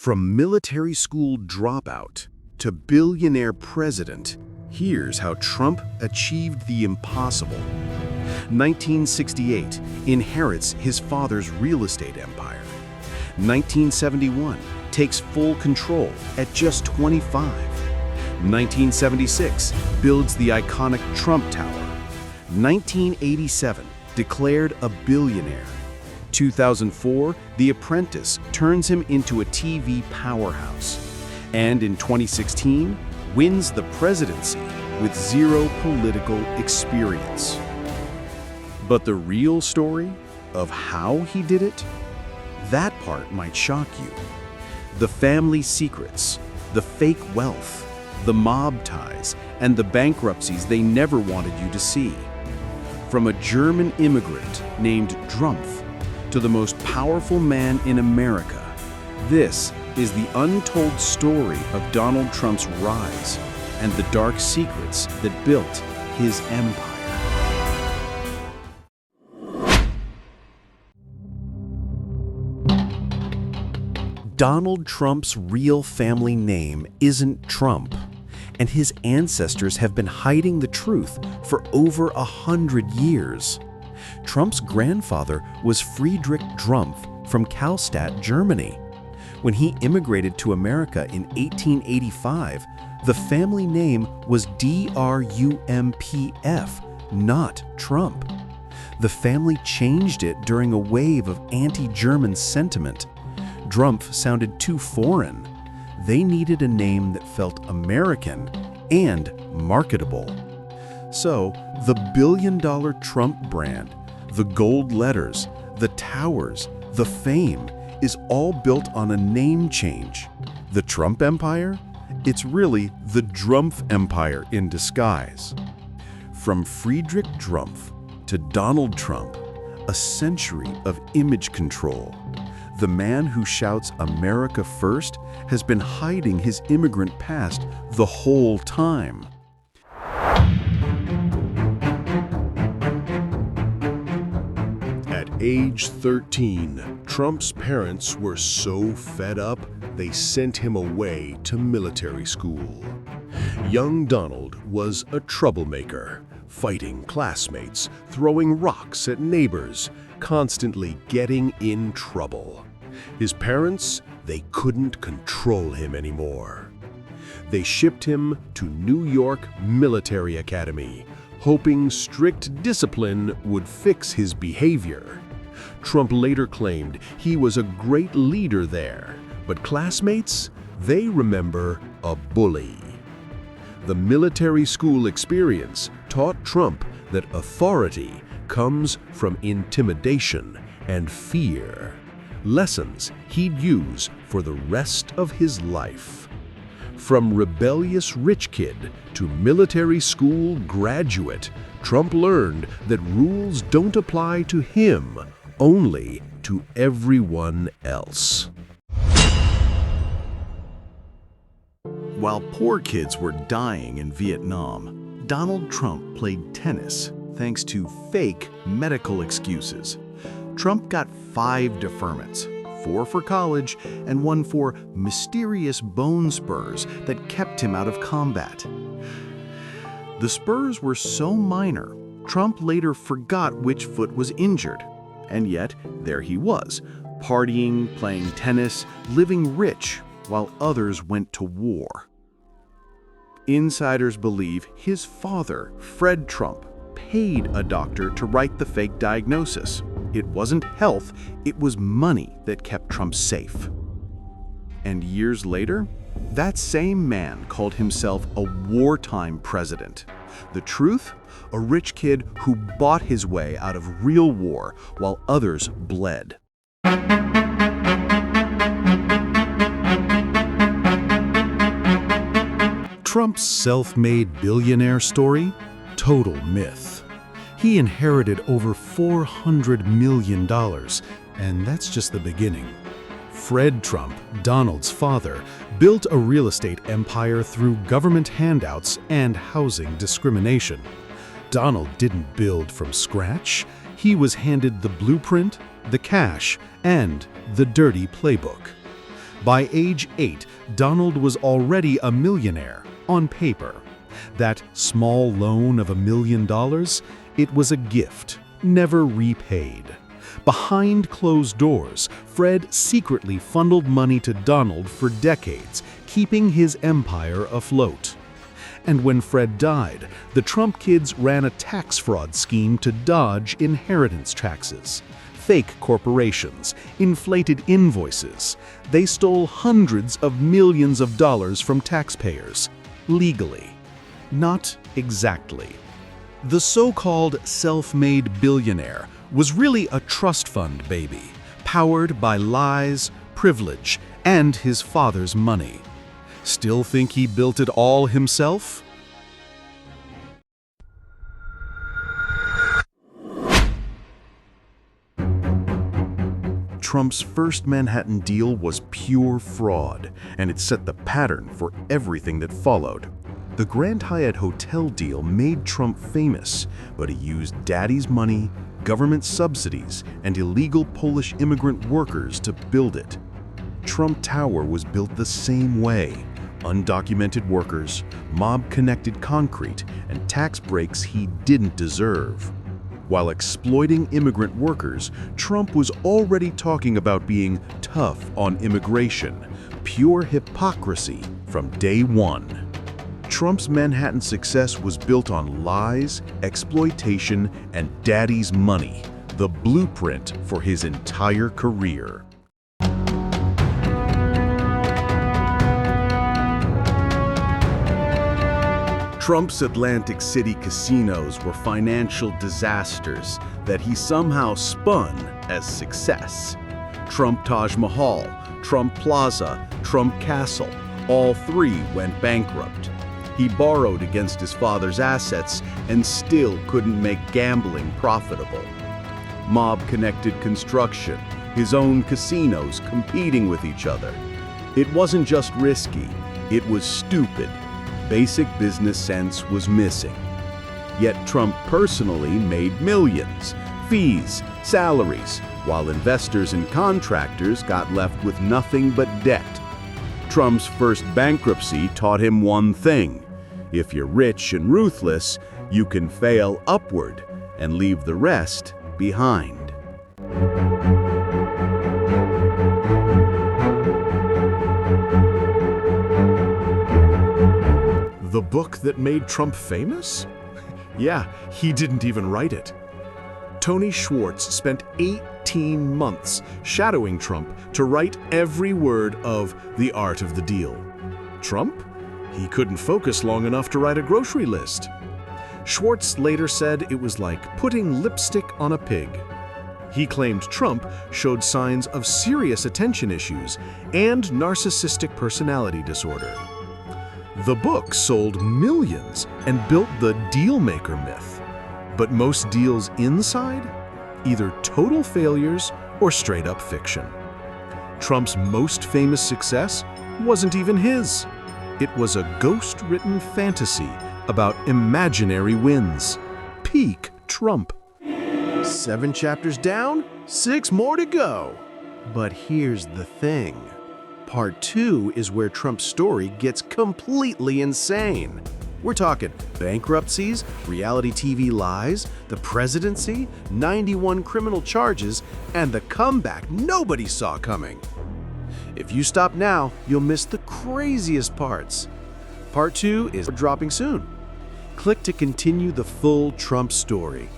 From military school dropout to billionaire president, here's how Trump achieved the impossible. 1968, inherits his father's real estate empire. 1971, takes full control at just 25. 1976, builds the iconic Trump Tower. 1987, declared a billionaire. 2004, The Apprentice turns him into a TV powerhouse. And in 2016, wins the presidency with zero political experience. But the real story of how he did it? That part might shock you. The family secrets, the fake wealth, the mob ties, and the bankruptcies they never wanted you to see. From a German immigrant named Drumpf to the most powerful man in America, this is the untold story of Donald Trump's rise and the dark secrets that built his empire. Donald Trump's real family name isn't Trump, and his ancestors have been hiding the truth for over 100 years. Trump's grandfather was Friedrich Drumpf from Karlstadt, Germany. When he immigrated to America in 1885, the family name was Drumpf, not Trump. The family changed it during a wave of anti-German sentiment. Drumpf sounded too foreign. They needed a name that felt American and marketable. So, the billion-dollar Trump brand, the gold letters, the towers, the fame, is all built on a name change. The Trump Empire? It's really the Drumpf Empire in disguise. From Friedrich Drumpf to Donald Trump, a century of image control. The man who shouts America first has been hiding his immigrant past the whole time. At age 13, Trump's parents were so fed up, they sent him away to military school. Young Donald was a troublemaker, fighting classmates, throwing rocks at neighbors, constantly getting in trouble. His parents, they couldn't control him anymore. They shipped him to New York Military Academy, hoping strict discipline would fix his behavior. Trump later claimed he was a great leader there, but classmates, they remember a bully. The military school experience taught Trump that authority comes from intimidation and fear, lessons he'd use for the rest of his life. From rebellious rich kid to military school graduate, Trump learned that rules don't apply to him, only to everyone else. While poor kids were dying in Vietnam, Donald Trump played tennis thanks to fake medical excuses. Trump got 5 deferments, 4 for college and 1 for mysterious bone spurs that kept him out of combat. The spurs were so minor, Trump later forgot which foot was injured. And yet, there he was, partying, playing tennis, living rich, while others went to war. Insiders believe his father, Fred Trump, paid a doctor to write the fake diagnosis. It wasn't health, it was money that kept Trump safe. And years later, that same man called himself a wartime president. The truth? A rich kid who bought his way out of real war while others bled. Trump's self-made billionaire story? Total myth. He inherited over $400 million, and that's just the beginning. Fred Trump, Donald's father, built a real estate empire through government handouts and housing discrimination. Donald didn't build from scratch. He was handed the blueprint, the cash, and the dirty playbook. By age 8, Donald was already a millionaire, on paper. That small loan of $1 million, it was a gift, never repaid. Behind closed doors, Fred secretly funneled money to Donald for decades, keeping his empire afloat. And when Fred died, the Trump kids ran a tax fraud scheme to dodge inheritance taxes. Fake corporations, inflated invoices. They stole hundreds of millions of dollars from taxpayers, legally. Not exactly. The so-called self-made billionaire was really a trust fund baby, powered by lies, privilege, and his father's money. Still think he built it all himself? Trump's first Manhattan deal was pure fraud, and it set the pattern for everything that followed. The Grand Hyatt Hotel deal made Trump famous, but he used daddy's money, government subsidies, and illegal Polish immigrant workers to build it. Trump Tower was built the same way. Undocumented workers, mob-connected concrete, and tax breaks he didn't deserve. While exploiting immigrant workers, Trump was already talking about being tough on immigration, pure hypocrisy from day one. Trump's Manhattan success was built on lies, exploitation, and daddy's money, the blueprint for his entire career. Trump's Atlantic City casinos were financial disasters that he somehow spun as success. Trump Taj Mahal, Trump Plaza, Trump Castle, all three went bankrupt. He borrowed against his father's assets and still couldn't make gambling profitable. Mob-connected construction, his own casinos competing with each other. It wasn't just risky, it was stupid. Basic business sense was missing. Yet Trump personally made millions, fees, salaries, while investors and contractors got left with nothing but debt. Trump's first bankruptcy taught him one thing: if you're rich and ruthless, you can fail upward and leave the rest behind. The book that made Trump famous? Yeah, he didn't even write it. Tony Schwartz spent 18 months shadowing Trump to write every word of The Art of the Deal. Trump? He couldn't focus long enough to write a grocery list. Schwartz later said it was like putting lipstick on a pig. He claimed Trump showed signs of serious attention issues and narcissistic personality disorder. The book sold millions and built the deal-maker myth. But most deals inside? Either total failures or straight-up fiction. Trump's most famous success wasn't even his. It was a ghost-written fantasy about imaginary wins. Peak Trump. 7 chapters down, 6 more to go. But here's the thing. Part 2 is where Trump's story gets completely insane. We're talking bankruptcies, reality TV lies, the presidency, 91 criminal charges, and the comeback nobody saw coming. If you stop now, you'll miss the craziest parts. Part 2 is dropping soon. Click to continue the full Trump story.